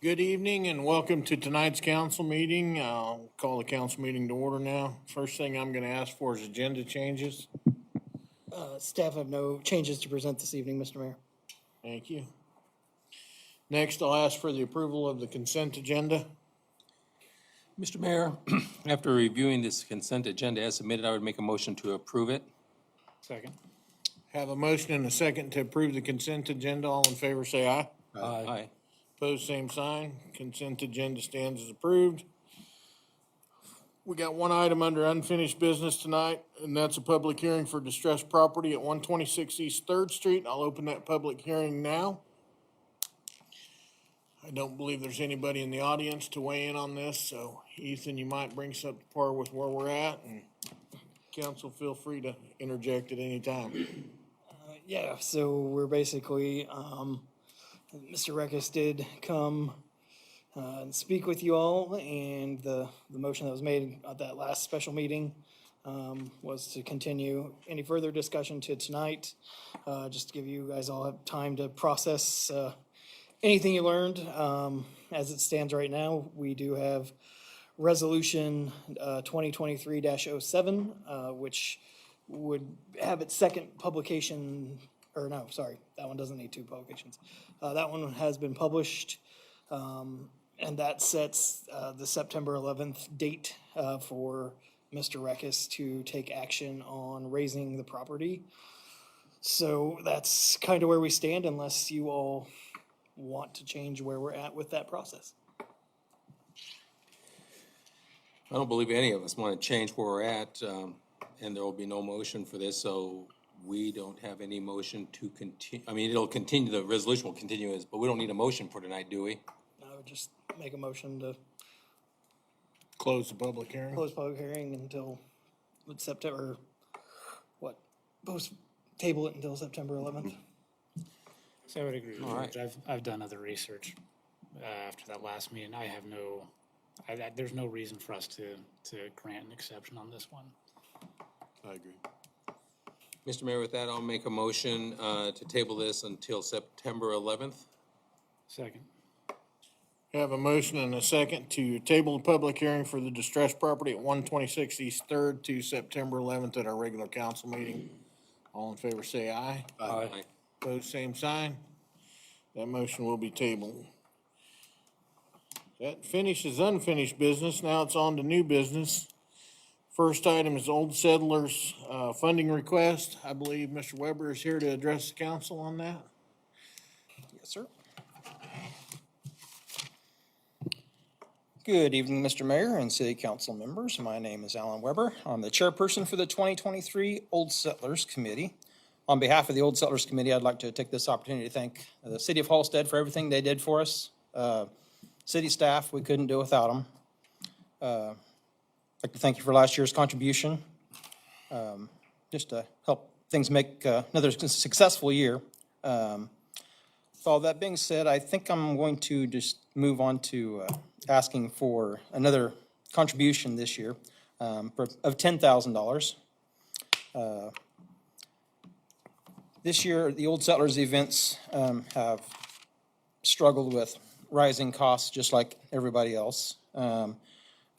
Good evening and welcome to tonight's council meeting. I'll call the council meeting to order now. First thing I'm going to ask for is agenda changes. Staff have no changes to present this evening, Mr. Mayor. Thank you. Next, I'll ask for the approval of the consent agenda. Mr. Mayor, after reviewing this consent agenda as submitted, I would make a motion to approve it. Second. Have a motion and a second to approve the consent agenda. All in favor, say aye. Aye. Opposed, same sign. Consent agenda stands as approved. We got one item under unfinished business tonight, and that's a public hearing for distressed property at 126 East 3rd Street. I'll open that public hearing now. I don't believe there's anybody in the audience to weigh in on this, so Ethan, you might bring us up to par with where we're at, and council, feel free to interject at any time. Yeah, so we're basically, Mr. Reckes did come and speak with you all, and the motion that was made at that last special meeting was to continue any further discussion to tonight, just to give you guys all time to process anything you learned. As it stands right now, we do have Resolution 2023-07, which would have its second publication, or no, sorry, that one doesn't need two publications. That one has been published, and that sets the September 11th date for Mr. Reckes to take action on raising the property. So that's kind of where we stand, unless you all want to change where we're at with that process. I don't believe any of us want to change where we're at, and there will be no motion for this, so we don't have any motion to continue. I mean, it'll continue, the resolution will continue, but we don't need a motion for tonight, do we? I would just make a motion to Close the public hearing. close public hearing until September, table it until September 11th. So I would agree with All right. George. I've done other research after that last meeting. I have there's no reason for us to grant an exception on this one. I agree. Mr. Mayor, with that, I'll make a motion to table this until September 11th. Second. Have a motion and a second to table the public hearing for the distressed property at 126 East 3rd to September 11th at our regular council meeting. All in favor, say aye. Aye. Opposed, same sign. That motion will be tabled. That finishes unfinished business. Now it's on to new business. First item is Old Settlers funding request. I believe Mr. Weber is here to address the council on that. Yes, sir. Good evening, Mr. Mayor and City Council members. My name is Alan Weber. I'm the chairperson for the 2023 Old Settlers Committee. On behalf of the Old Settlers Committee, I'd like to take this opportunity to thank the City of Halstead for everything they did for us. City staff, we couldn't do without them. I'd like to thank you for last year's contribution, just to help things make another successful year. With all that being said, I think I'm going to just move on to asking for another contribution this year of $10,000. This year, the Old Settlers events have struggled with rising costs just like everybody else.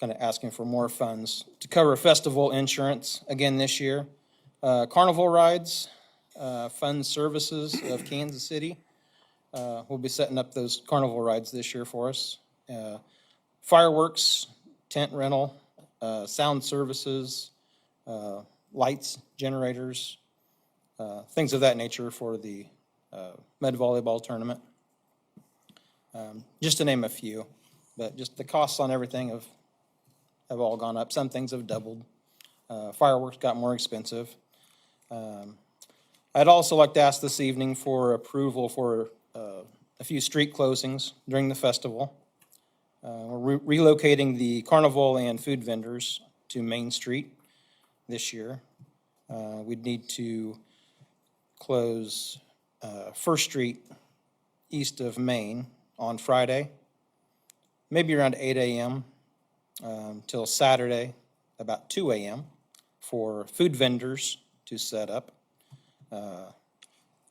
Kind of asking for more funds to cover festival insurance again this year. Carnival rides, fund services of Kansas City. We'll be setting up those carnival rides this year for us. Fireworks, tent rental, sound services, lights, generators, things of that nature for the med volleyball tournament. Just to name a few, but just the costs on everything have all gone up. Some things have doubled. Fireworks got more expensive. I'd also like to ask this evening for approval for a few street closings during the festival. We're relocating the carnival and food vendors to Main Street this year. We'd need to close First Street east of Main on Friday, maybe around 8 a.m. Till Saturday, about 2 a.m. for food vendors to set up.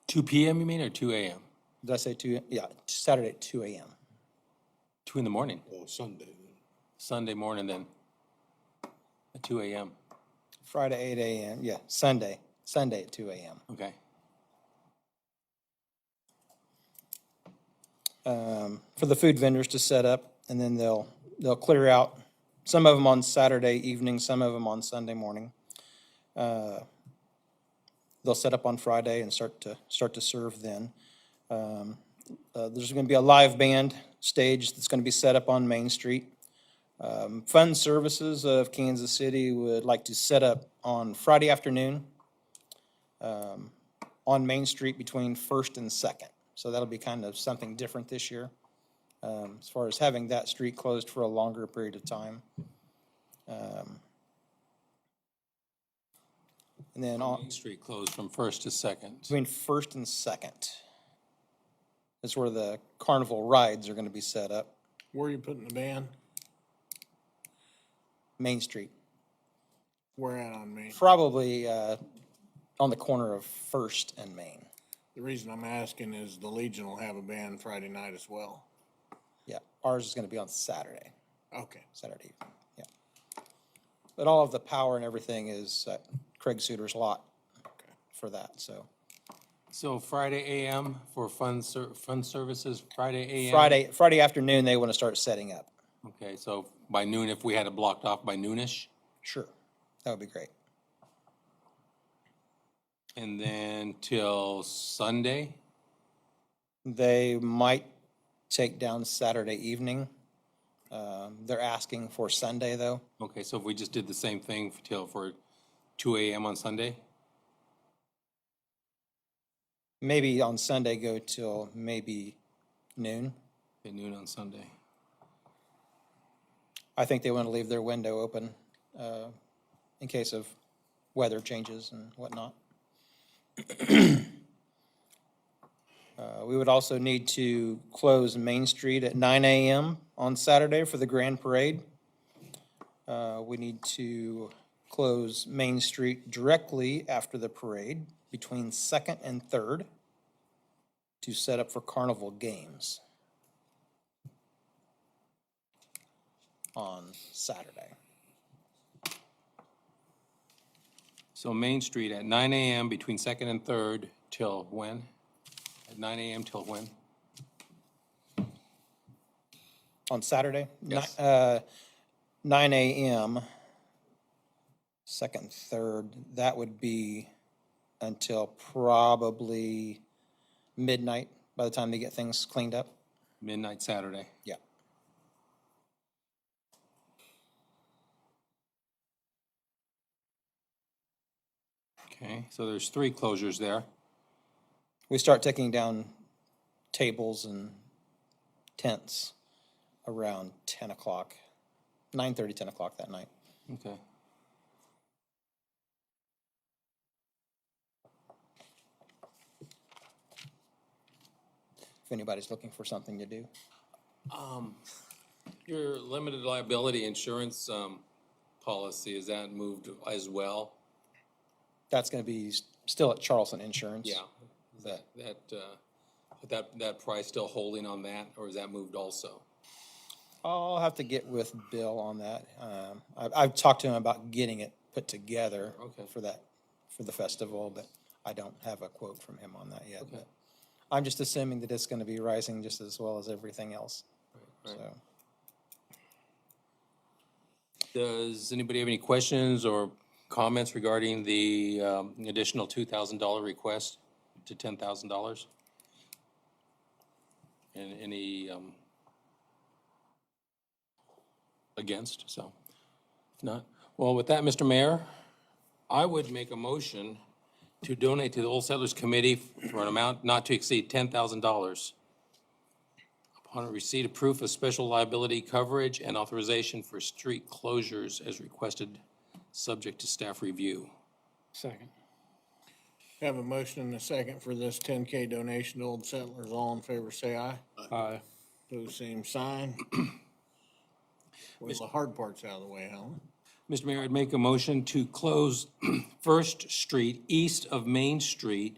2 p.m. you mean, or 2 a.m.? Did I say 2? Yeah, Saturday at 2 a.m. 2 in the morning, Oh, Sunday. Sunday morning then, at 2 AM. Friday, 8 a.m., yeah, Sunday at 2 a.m. Okay. For the food vendors to set up, and then they'll clear out, some of them on Saturday evening, some of them on Sunday morning. They'll set up on Friday and start to serve then. There's going to be a live band stage that's going to be set up on Main Street. Fund Services of Kansas City would like to set up on Friday afternoon on Main Street between First and Second. So that'll be kind of something different this year, as far as having that street closed for a longer period of time. And then on, Main Street closed from 1st to 2nd. between First and Second is where the carnival rides are going to be set up, Where are you putting the band? Main Street. Where at on Main? Probably on the corner of First and Main. The reason I'm asking is the Legion will have a band Friday night as well. Yeah, ours is going to be on Saturday Okay. evening, yeah. But all of the power and everything is at Craig Suter's lot for that, so. So Friday AM for fund services, Friday AM? Friday afternoon, they want to start setting up. Okay, so by noon, if we had it blocked off by noonish? Sure, that would be great. And then till Sunday? They might take down Saturday evening. They're asking for Sunday, though. Okay, so if we just did the same thing for 2 AM on Sunday? Maybe on Sunday go till maybe noon. At noon on Sunday. I think they want to leave their window open in case of weather changes and whatnot. We would also need to close Main Street at 9 a.m. on Saturday for the Grand Parade. We need to close Main Street directly after the parade between 2nd and 3rd to set up for carnival games on Saturday. So Main Street at 9 AM between 2nd and 3rd till when? At 9 AM till when? On Saturday? Yes. 9 a.m., 2nd, 3rd, that would be until probably midnight by the time they get things cleaned up. Midnight Saturday. Yeah. Okay, so there's 3 closures there. We start taking down tables and tents around 10 o'clock, 9:30, 10 o'clock that night. Okay. If anybody's looking for something to do. Your limited liability insurance policy, is that moved as well? That's going to be still at Charleston Insurance. Yeah. Is that price still holding on that, or is that moved also? I'll have to get with Bill on that. I've talked to him about getting it put together Okay. for the festival, but I don't have a quote from him on that yet. Okay. But I'm just assuming that it's going to be rising just as well as everything else. Right. So, Does anybody have any questions or comments regarding the additional $2,000 request to $10,000? And any against? So, if not, well, with that, Mr. Mayor, I would make a motion to donate to the Old Settlers Committee for an amount not to exceed $10,000 upon receipt of proof of special liability coverage and authorization for street closures as requested, subject to staff review. Second. Have a motion and a second for this 10K donation to Old Settlers. All in favor, say aye. Aye. Pose same sign. Well, the hard part's out of the way, Helen. Mr. Mayor, I'd make a motion to close First Street east of Main Street,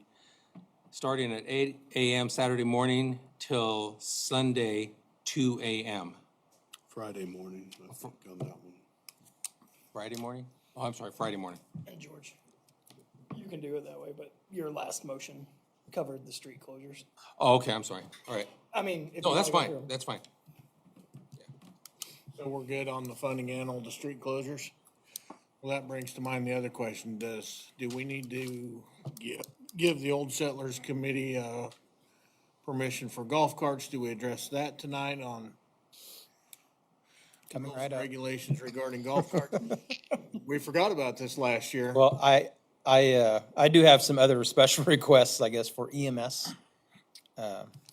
starting at 8 AM Saturday morning till Sunday 2 AM. Friday morning, I think, on that one. Friday morning? Oh, I'm sorry, Friday morning. And George, you can do it that way, but your last motion covered the street closures. Oh, okay, I'm sorry. All right. I mean, if No, you that's wanna go fine. through 'em. That's fine. So we're good on the funding and all the street closures? Well, that brings to mind the other question, do we need to give the Old Settlers Committee, permission for golf carts? Do we address that tonight on Coming right up. regulations regarding golf carts? We forgot about this last year. Well, I do have some other special requests, I guess, for EMS,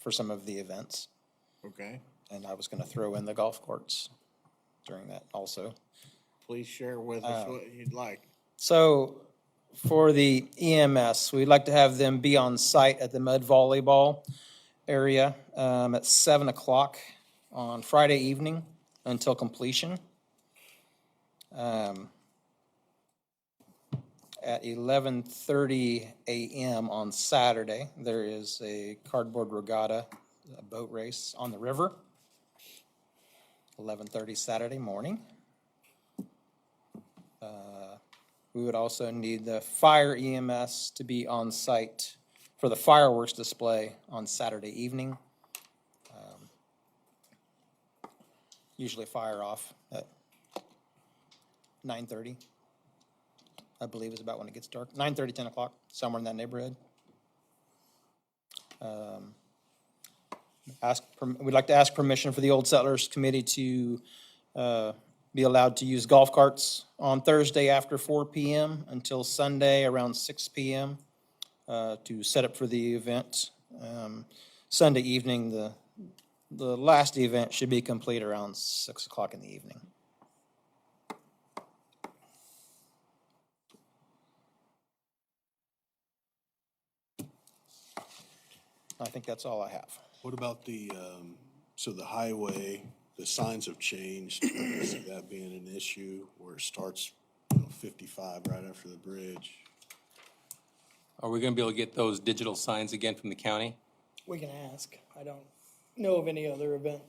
for some of the events. Okay, And I was gonna throw in the golf courts during that also. please share with us what you'd like. So for the EMS, we'd like to have them be on site at the mud volleyball area at 7 o'clock on Friday evening until completion. At 11:30 a.m. on Saturday, there is a cardboard regatta, a boat race on the river. 11:30 Saturday morning. We would also need the fire EMS to be on site for the fireworks display on Saturday evening. Usually fire off at 9:30. I believe is about when it gets dark. 9:30, 10 o'clock, somewhere in that neighborhood. We'd like to ask permission for the Old Settlers Committee to be allowed to use golf carts on Thursday after 4 p.m. until Sunday around 6 p.m. To set up for the event. Sunday evening, the last event should be complete around 6 o'clock in the evening. I think that's all I have. What about so the highway, the signs have changed, I see that being an issue where it starts, 55 right after the bridge. Are we gonna be able to get those digital signs again from the county? We can ask. I don't know of any other event,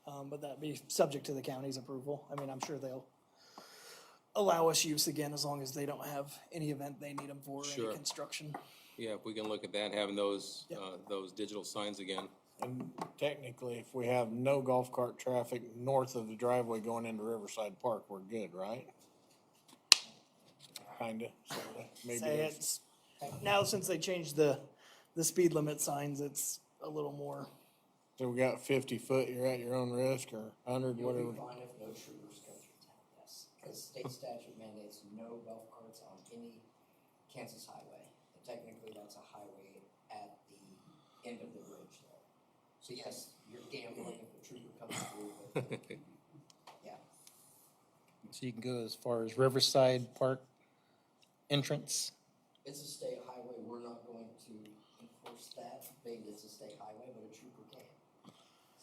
but that'd be subject to the county's approval. I mean, I'm sure they'll allow us use again as long as they don't have any event they need them for, or Sure. any construction. Yeah, if we can look at that, having those digital signs again. And technically, if we have no golf cart traffic north of the driveway going into Riverside Park, we're good, right? Kinda, sorta, maybe. Say it's, now since they changed the speed limit signs, it's a little more. So we got 50 foot, you're at your own risk, or 100, You'll whatever. be fine if no troopers go through town, yes. Because state statute mandates no golf carts on any Kansas highway. And technically, that's a highway at the end of the bridge there. So yes, you're gambling if a trooper comes through, but, yeah. So you can go as far as Riverside Park entrance. It's a state highway, we're not going to enforce that, being it's a state highway, but a trooper can.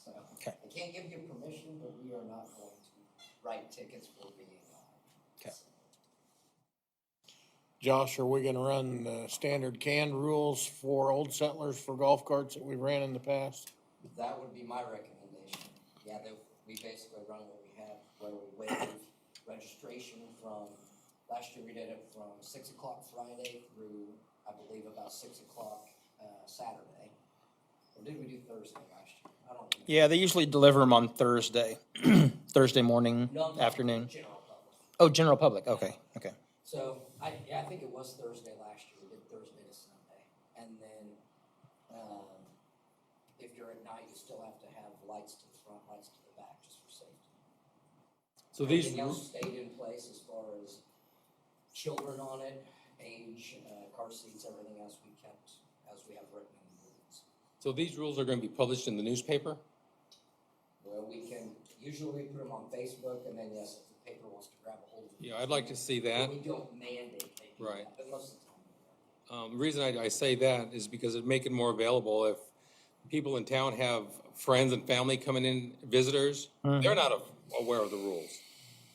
So, Okay. I can't give you permission, but we are not going to write tickets for being on. Okay. Josh, are we gonna run the standard canned rules for Old Settlers for golf carts that we ran in the past? That would be my recommendation. Yeah, we basically run what we have, where we waive registration from, last year we did it from 6 o'clock Friday through, I believe, about 6 o'clock Saturday. Or did we do Thursday last year? I don't remember. Yeah, they usually deliver them on Thursday, Thursday morning, No, afternoon. General public. Oh, general public, okay, okay. So, I think it was Thursday last year, we did Thursday to Sunday. And then, if you're at night, you still have to have lights to the front, lights to the back, just for safety. So these, Everything else stayed in place as far as children on it, age, car seats, everything else we kept as we have written in the rules. so these rules are gonna be published in the newspaper? Well, usually we put them on Facebook, and then yes, if the paper wants to grab a hold of it. Yeah, I'd like to see that. But we don't mandate they do Right. that, but most of the time we are. The reason I say that is because it'd make it more available if people in town have friends and family coming in, visitors, they're not aware of the rules.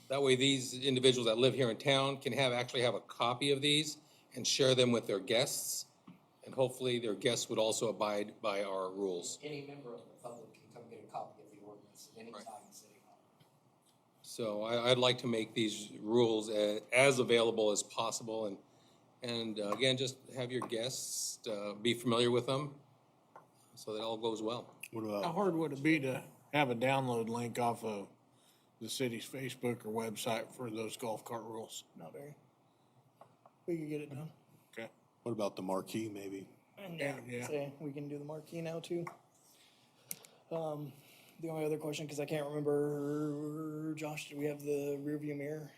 That way, these individuals that live here in town can actually have a copy of these and share them with their guests. And hopefully, their guests would also abide by our rules. Any member of the public can come get a copy of the anytime in City Hall. So I'd like to make these rules as available as possible, and again, just have your guests be familiar with them, so that all goes well. What How about, hard would it be to have a download link off of the city's Facebook or website for those golf cart rules? Not very. We could get it done. Okay. what about the marquee, maybe? And Yeah. say we can do the marquee now too. The only other question, because I can't remember, Josh, do we have the rear view mirror?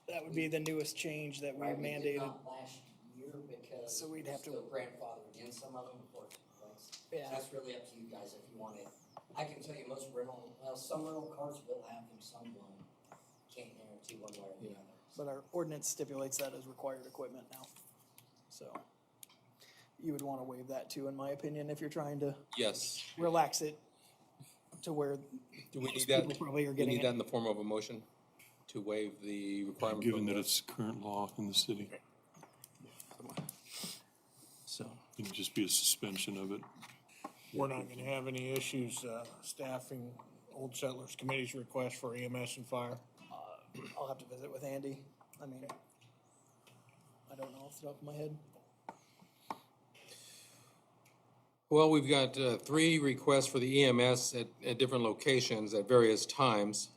That would be the newest change that we Right, we did mandated. not last year because So we'd have to- still grandfathered in some of them before it took place. Yeah. That's really up to you guys if you want it. I can tell you most rental, well, some rental cars will have them, some won't. Can't guarantee one way or the other. But our ordinance stipulates that as required equipment now. So you would want to waive that too, in my opinion, if you're trying to Yes. relax it to where Do we need most that? people probably are We getting need that it. in the form of a motion to waive the requirement. Given for that the- it's current law in the city, So, it would just be a suspension of it. We're not gonna have any issues, staffing Old Settlers Committee's request for EMS and fire. I'll have to visit with Andy. I mean, I don't know off the top of my head. well, we've got 3 requests for the EMS at different locations at various times.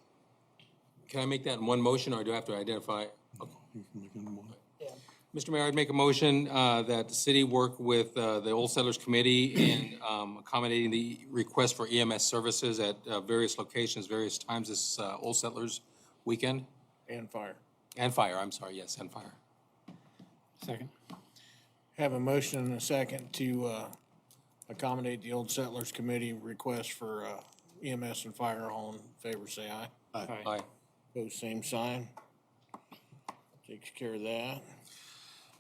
Can I make that in one motion, or do I have to identify? You can make it in one. Yeah. Mr. Mayor, I'd make a motion that the city work with the Old Settlers Committee in accommodating the request for EMS services at various locations, various times this Old Settlers weekend. And fire. And fire, I'm sorry, yes, and fire. Second. Have a motion and a second to accommodate the Old Settlers Committee request for EMS and fire. All in favor, say aye. Aye. Pose same sign. Takes care of that.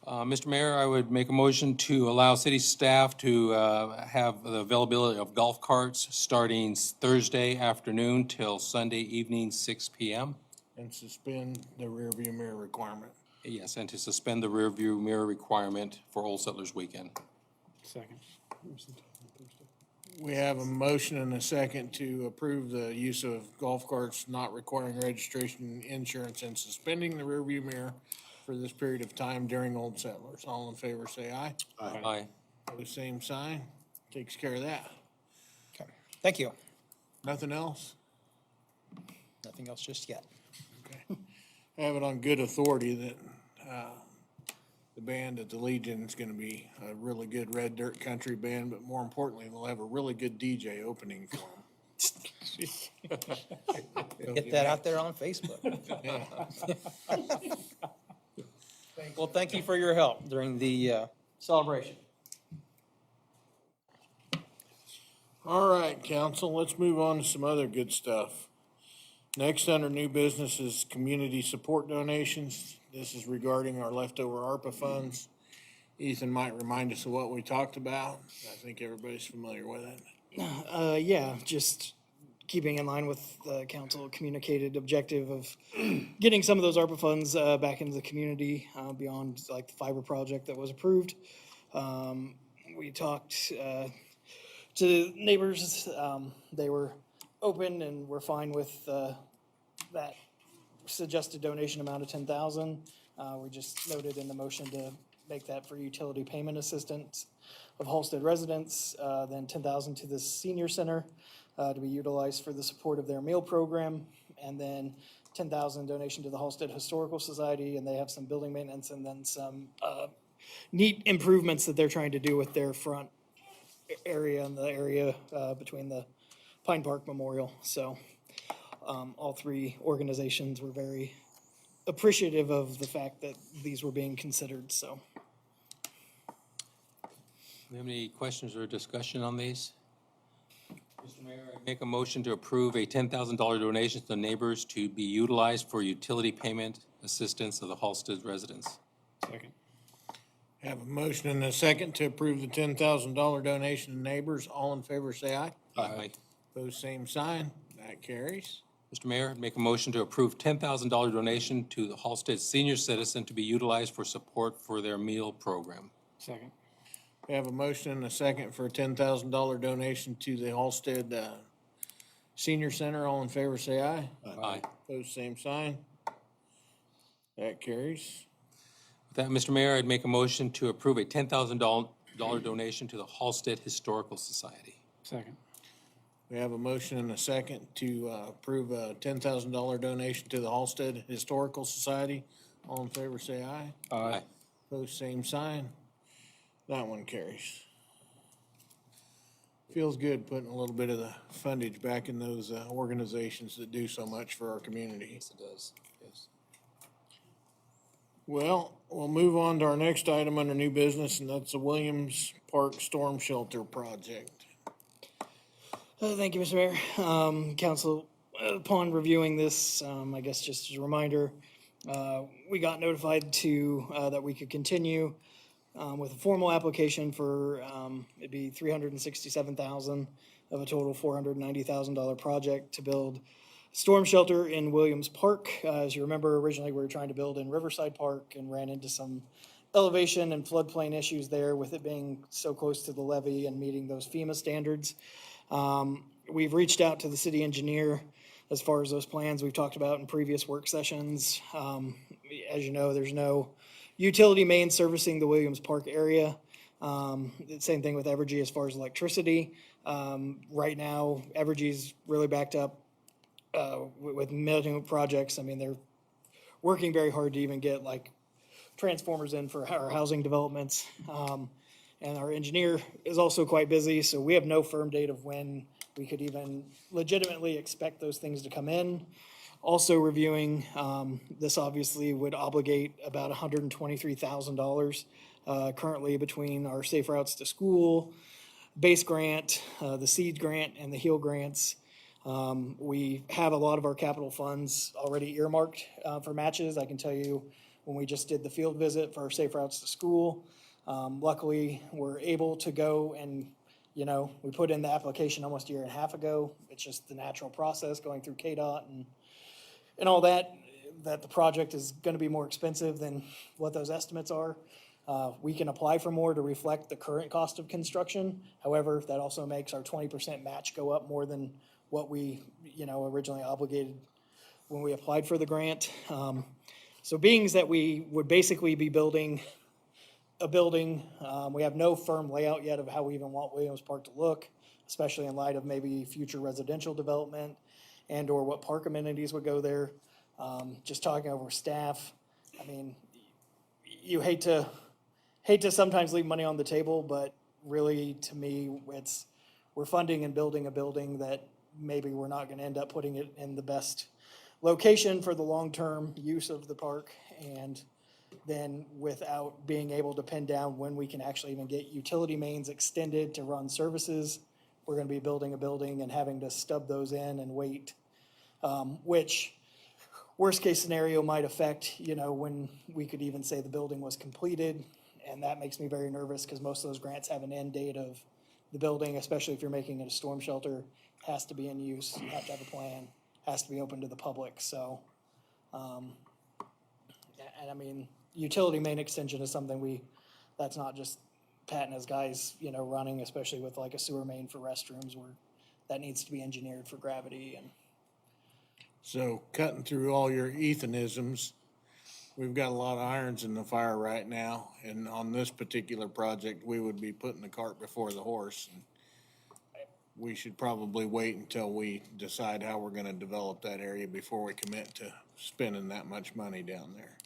Mr. Mayor, I would make a motion to allow city staff to have the availability of golf carts starting Thursday afternoon till Sunday evening, 6 PM. And suspend the rear view mirror requirement. Yes, and to suspend the rear view mirror requirement for Old Settlers Weekend. Second. We have a motion and a second to approve the use of golf carts not requiring registration, insurance, and suspending the rear view mirror for this period of time during Old Settlers. All in favor, say aye. Aye. Pose same sign. Takes care of that. Okay, thank you. Nothing else? Nothing else just yet. Okay. I have it on good authority that the band at the Legion is gonna be a really good red dirt country band, but more importantly, they'll have a really good DJ opening for them. Get that out there on Facebook. Well, thank you for your help during the celebration. All right, council, let's move on to some other good stuff. Next, under new business is community support donations. This is regarding our leftover ARPA funds. Ethan might remind us of what we talked about. I think everybody's familiar with it. Yeah, just keeping in line with the council communicated objective of getting some of those ARPA funds back into the community beyond like the fiber project that was approved. We talked to neighbors. They were open and were fine with that suggested donation amount of 10,000. We just noted in the motion to make that for utility payment assistance of Halstead residents, then 10,000 to the senior center to be utilized for the support of their meal program, and then 10,000 donation to the Halstead Historical Society, and they have some building maintenance and then some neat improvements that they're trying to do with their front area and the area between the Pine Park Memorial. So all 3 organizations were very appreciative of the fact that these were being considered, so. Do you have any questions or discussion on these? Mr. Mayor, I make a motion to approve a $10,000 donation to the neighbors to be utilized for utility payment assistance of the Halstead residents. Second. Have a motion and a second to approve the $10,000 donation to neighbors. All in favor, say aye. Aye. Pose same sign. That carries. Mr. Mayor, I'd make a motion to approve $10,000 donation to the Halstead senior citizen to be utilized for support for their meal program. Second. We have a motion and a second for a $10,000 donation to the Halstead Senior Center, all in favor, say aye. Aye. Opposed, same sign. That carries. With that, Mr. Mayor, I'd make a motion to approve a $10,000 donation to the Halstead Historical Society. Second. We have a motion and a second to approve a $10,000 donation to the Halstead Historical Society. All in favor, say aye. Aye. Opposed, same sign. That one carries. Feels good putting a little bit of the fundage back in those organizations that do so much for our community. Yes, it does. Yes. Well, we'll move on to our next item under new business, and that's the Williams Park Storm Shelter Project. Thank you, Mr. Mayor. Council, upon reviewing this, I guess just as a reminder, we got notified that we could continue with a formal application for, it'd be $367,000 of a total $490,000 project to build storm shelter in Williams Park. As you remember, originally we were trying to build in Riverside Park and ran into some elevation and floodplain issues there with it being so close to the levee and meeting those FEMA standards. We've reached out to the city engineer as far as those plans we've talked about in previous work sessions. As you know, there's no utility main servicing the Williams Park area. Same thing with Evergy as far as electricity. Right now, Evergy's really backed up with many projects. I mean, they're working very hard to even get like transformers in for our housing developments. And our engineer is also quite busy, so we have no firm date of when we could even legitimately expect those things to come in. Also reviewing, this obviously would obligate about $123,000 currently between our Safe Routes to School, base grant, the seed grant, and the HEAL grants. We have a lot of our capital funds already earmarked for matches. I can tell you when we just did the field visit for our Safe Routes to School, luckily we're able to go and, you know, we put in the application almost a year and a half ago. It's just the natural process going through KDOT and all that the project is going to be more expensive than what those estimates are. We can apply for more to reflect the current cost of construction. However, that also makes our 20% match go up more than what we, you know, originally obligated when we applied for the grant. So being that we would basically be building a building, we have no firm layout yet of how we even want Williams Park to look, especially in light of maybe future residential development and or what park amenities would go there. Just talking over staff, I mean, you hate to sometimes leave money on the table, but really to me, we're funding and building a building that maybe we're not gonna end up putting it in the best location for the long-term use of the park, and then without being able to pin down when we can actually even get utility mains extended to run services, we're gonna be building a building and having to stub those in and wait, which worst case scenario might affect, you know, when we could even say the building was completed. And that makes me very nervous because most of those grants have an end date of the building, especially if you're making it a storm shelter, has to be in use, you have to have a plan, has to be open to the public, so. And I mean, utility main extension is something that's not just Pat and his guys, you know, running, especially with like a sewer main for restrooms where that needs to be engineered for gravity and. So cutting through all your Ethanisms, we've got a lot of irons in the fire right now. And on this particular project, we would be putting the cart before the horse. We should probably wait until we decide how we're gonna develop that area before we commit to spending that much money down there.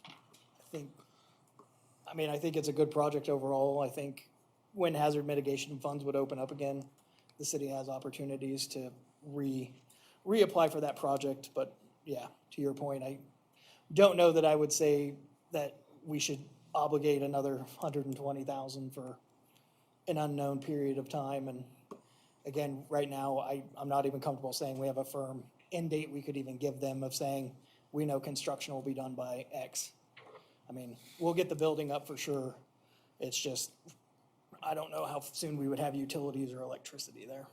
I think it's a good project overall. I think when hazard mitigation funds would open up again, the city has opportunities to reapply for that project. But yeah, to your point, I don't know that I would say that we should obligate another $120,000 for an unknown period of time. And again, right now, I'm not even comfortable saying we have a firm end date we could even give them of saying, we know construction will be done by X. I mean, we'll get the building up for sure. It's just, I don't know how soon we would have utilities or electricity there.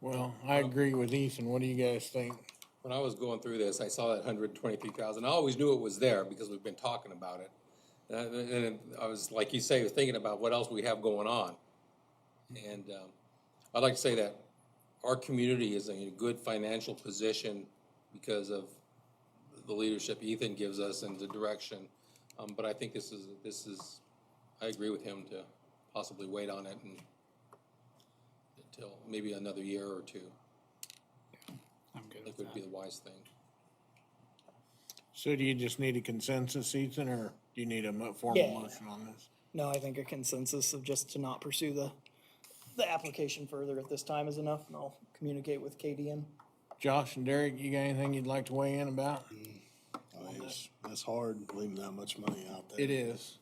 Well, I agree with Ethan. What do you guys think? When I was going through this, I saw that 123,000. I always knew it was there because we've been talking about it. And I was, like you say, thinking about what else we have going on. And I'd like to say that our community is in a good financial position because of the leadership Ethan gives us and the direction. But I think this is, I agree with him to possibly wait on it until maybe another year or two. I'm good I with think would be that. the wise thing. So do you just need a consensus, Ethan, or do you need a formal Yeah. motion on this? No, I think a consensus of just to not pursue the application further at this time is enough, and I'll communicate with KDM. Josh and Derek, you got anything you'd like to weigh in about? I mean, that's hard, leaving that much money out there. It is.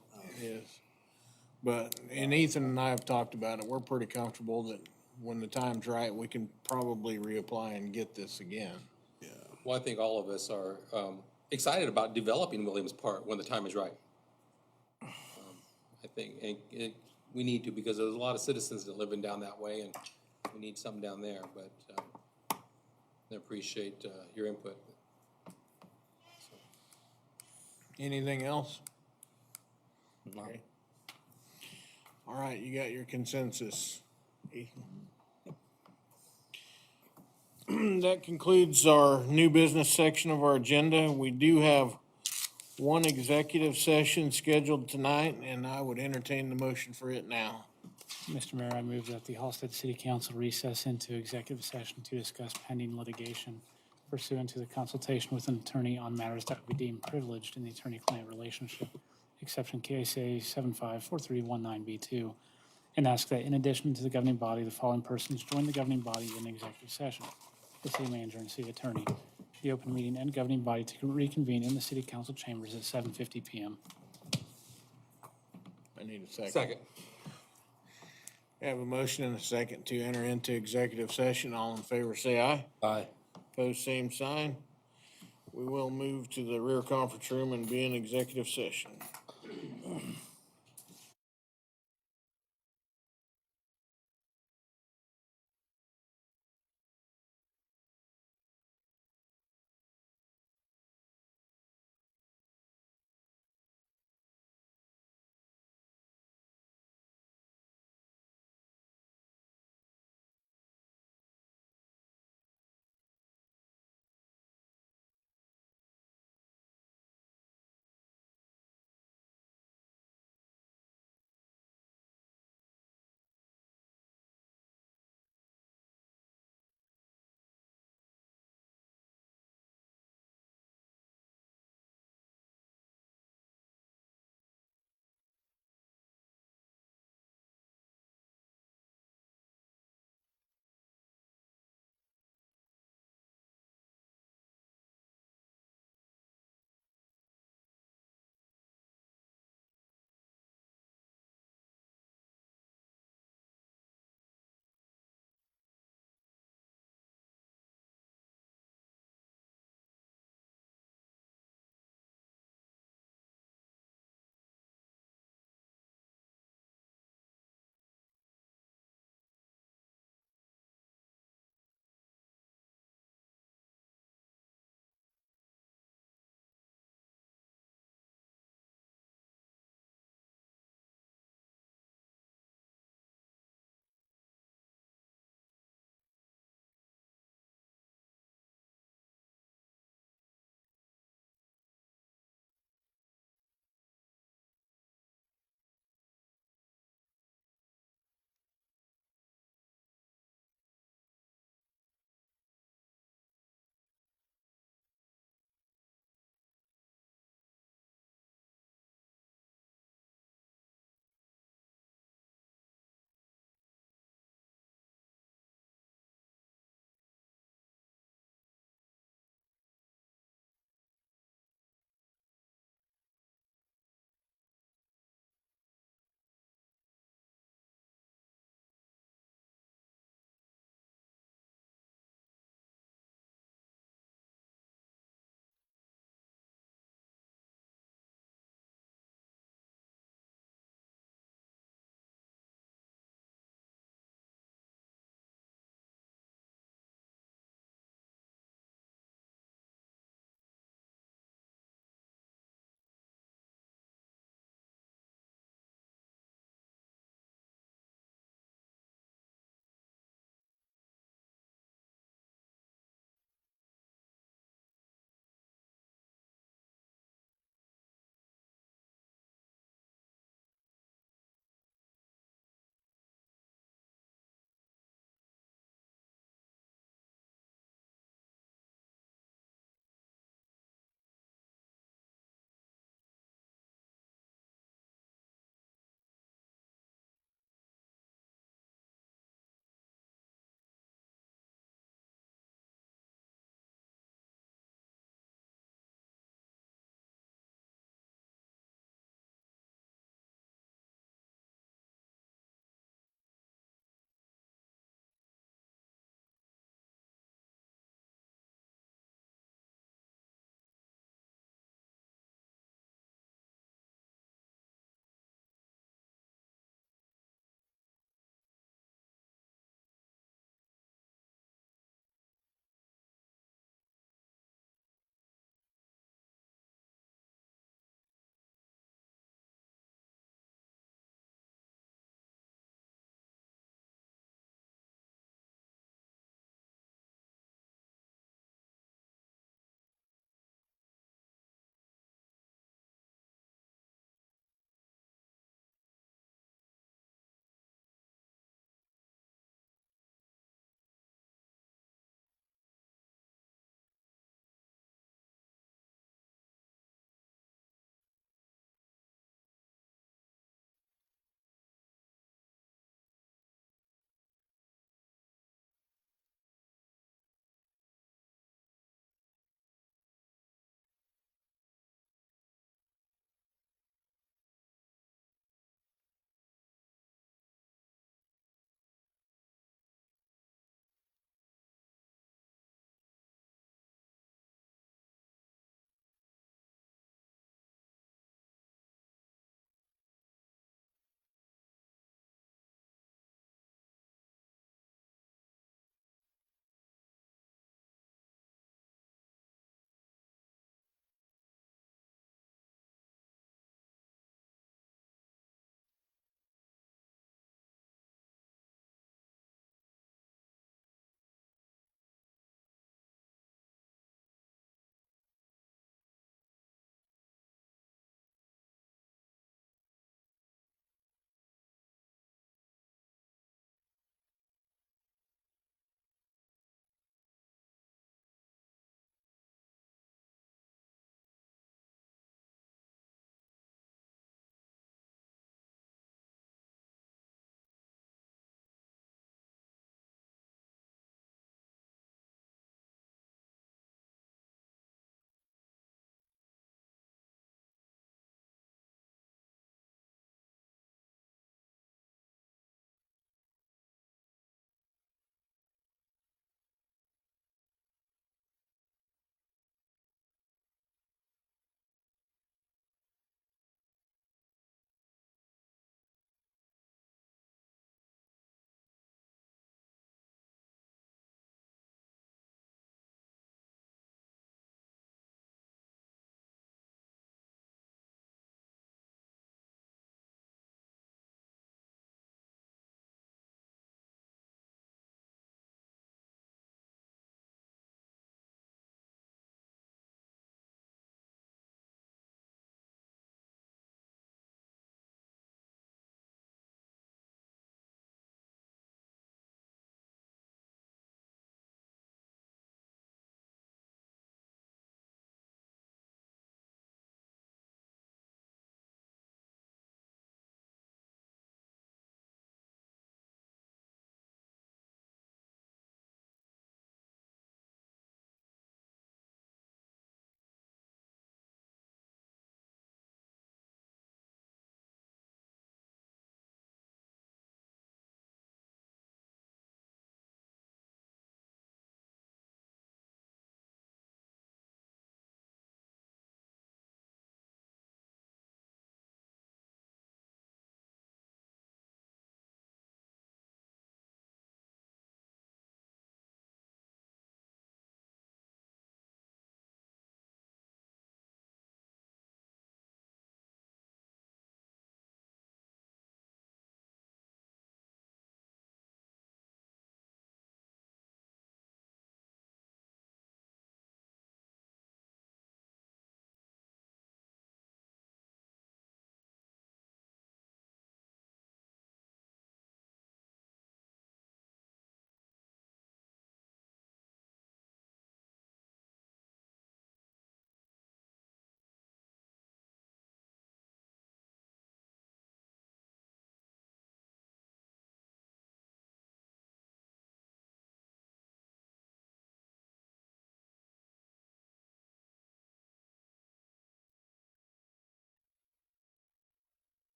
But, and Ethan and I have talked about it, we're pretty comfortable that when the time's right, we can probably reapply and get this again. Well, I think all of us are excited about developing Williams Park when the time is right. I think we need to, because there's a lot of citizens that live in down that way, and we need something down there, but I appreciate your input. Anything else? Okay. All right, you got your consensus, Ethan. That concludes our new business section of our agenda. We do have one executive session scheduled tonight, and I would entertain the motion for it now. Mr. Mayor, I move that the Halstead City Council recess into executive session to discuss pending litigation pursuant to the consultation with an attorney on matters that would be deemed privileged in the attorney-client relationship, exception KSA 754319B2, and ask that in addition to the governing body, the following persons join the governing body in executive session: the city manager and city attorney. The open meeting and governing body to reconvene in the city council chambers at 7:50 PM. I need a second. Second. I have a motion and a second to enter into executive session. All in favor, say aye. Aye. Opposed, same sign. We will move to the rear conference room and be in executive session.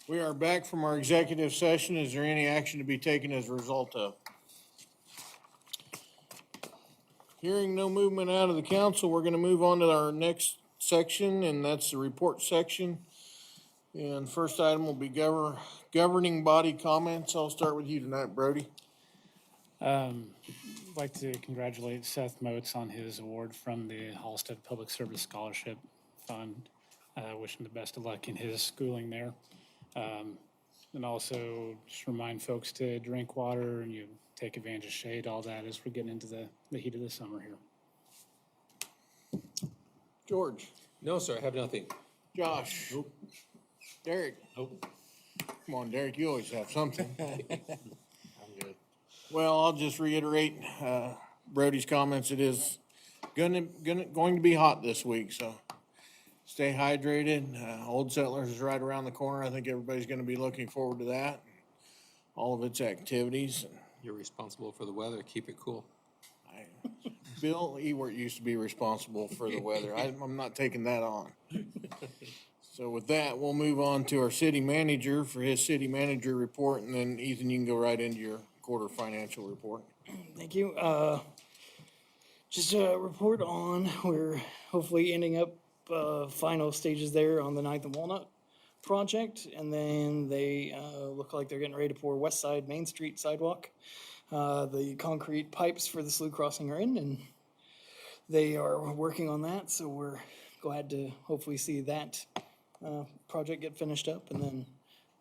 We are back from our executive session. Is there any action to be taken as a result of? Hearing no movement out of the council, we're gonna move on to our next section, and that's the report section. And first item will be governing body comments. I'll start with you tonight, Brody. I'd like to congratulate Seth Moats on his award from the Halstead Public Service Scholarship Fund. Wish him the best of luck in his schooling there. And also just remind folks to drink water and you take advantage of shade, all that as we're getting into the heat of the summer here. George. No, sir, I have nothing. Josh. Derek. Nope. Come on, Derek, you always have something. Well, I'll just reiterate, Brody's comments. It is going to be hot this week, so stay hydrated. Old Settlers is right around the corner. I think everybody's gonna be looking forward to that. All of its activities. You're responsible for the weather, keep it cool. Bill Ewert used to be responsible for the weather. I'm not taking that on. So with that, we'll move on to our city manager for his city manager report, and then Ethan, you can go right into your quarter financial report. Thank you. Just a report on, we're hopefully ending up, final stages there on the 9th and Walnut project. And then they, look like they're getting ready to pour West Side Main Street sidewalk. The concrete pipes for the slough crossing are in, and they are working on that. So we're glad to hopefully see that, project get finished up. And then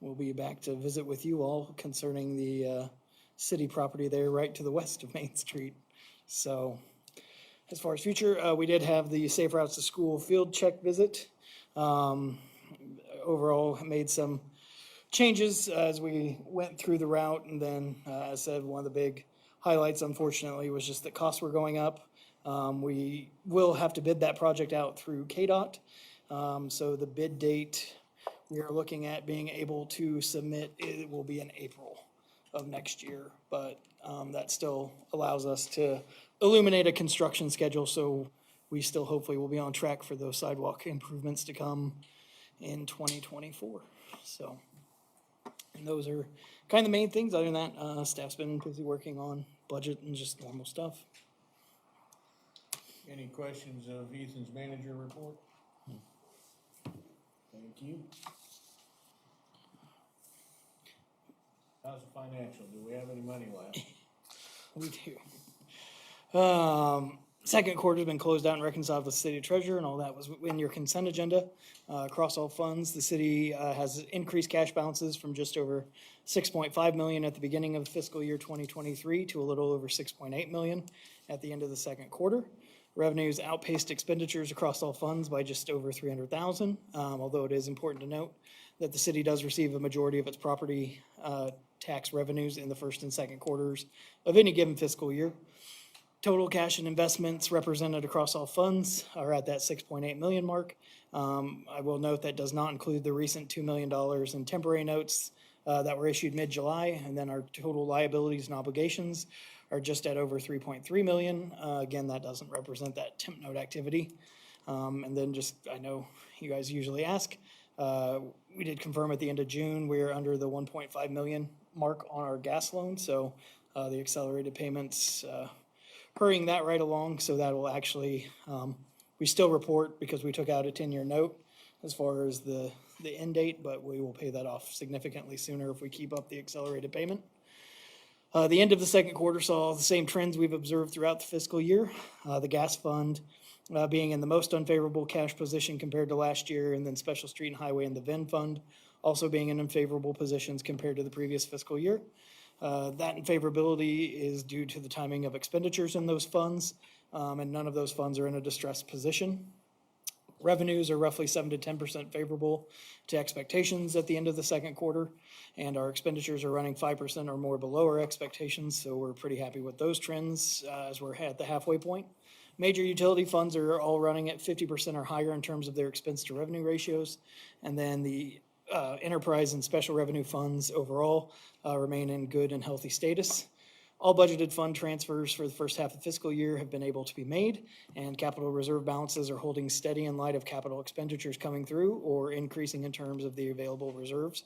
we'll be back to visit with you all concerning the, city property there right to the west of Main Street. So as far as future, we did have the Safe Routes to School field check visit. Overall, made some changes as we went through the route. And then, as I said, one of the big highlights, unfortunately, was just that costs were going up. We will have to bid that project out through KDOT. So the bid date we are looking at being able to submit, it will be in April of next year, but that still allows us to illuminate a construction schedule, so we still hopefully will be on track for those sidewalk improvements to come in 2024. So, and those are kind of the main things. Other than that, staff's been busy working on budget and just normal stuff. Any questions of Ethan's manager report? Thank you. How's the financial? Do we have any money left? We do. Second quarter's been closed out and reconciled with the city treasurer, and all that was in your consent agenda. Across all funds, the city has increased cash balances from just over 6.5 million at the beginning of fiscal year 2023 to a little over 6.8 million at the end of the second quarter. Revenues outpaced expenditures across all funds by just over 300,000. Although it is important to note that the city does receive a majority of its property tax revenues in the first and second quarters of any given fiscal year. Total cash and investments represented across all funds are at that 6.8 million mark. I will note that does not include the recent $2 million in temporary notes that were issued mid-July, and then our total liabilities and obligations are just at over 3.3 million. Again, that doesn't represent that temp note activity. And then just, I know you guys usually ask, we did confirm at the end of June, we're under the 1.5 million mark on our gas loan. So the accelerated payments, hurrying that right along. So that will actually, we still report because we took out a 10-year note as far as the end date, but we will pay that off significantly sooner if we keep up the accelerated payment. The end of the second quarter saw the same trends we've observed throughout the fiscal year. The gas fund being in the most unfavorable cash position compared to last year, and then Special Street and Highway and the VIN fund also being in unfavorable positions compared to the previous fiscal year. That unfavorability is due to the timing of expenditures in those funds, and none of those funds are in a distressed position. Revenues are roughly 7 to 10% favorable to expectations at the end of the second quarter, and our expenditures are running 5% or more below our expectations, so we're pretty happy with those trends as we're at the halfway point. Major utility funds are all running at 50% or higher in terms of their expense to revenue ratios, and then the enterprise and special revenue funds overall remain in good and healthy status. All budgeted fund transfers for the first half of the fiscal year have been able to be made, and capital reserve balances are holding steady in light of capital expenditures coming through or increasing in terms of the available reserves.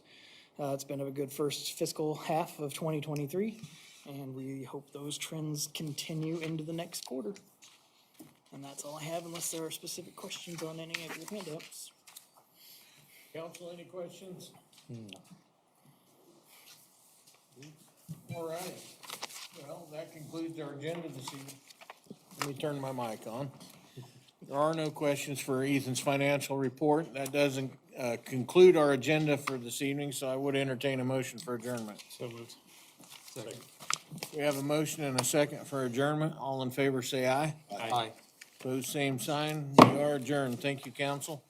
It's been a good first fiscal half of 2023, and we hope those trends continue into the next quarter. And that's all I have, unless there are specific questions on any of your handouts. Council, any questions? All right. Well, that concludes our agenda this evening. Let me turn my mic on. There are no questions for Ethan's financial report. That doesn't conclude our agenda for this evening, so I would entertain a motion for adjournment. So moved. Second. We have a motion and a second for adjournment. All in favor, say aye. Aye. Opposed, same sign. We are adjourned. Thank you, council.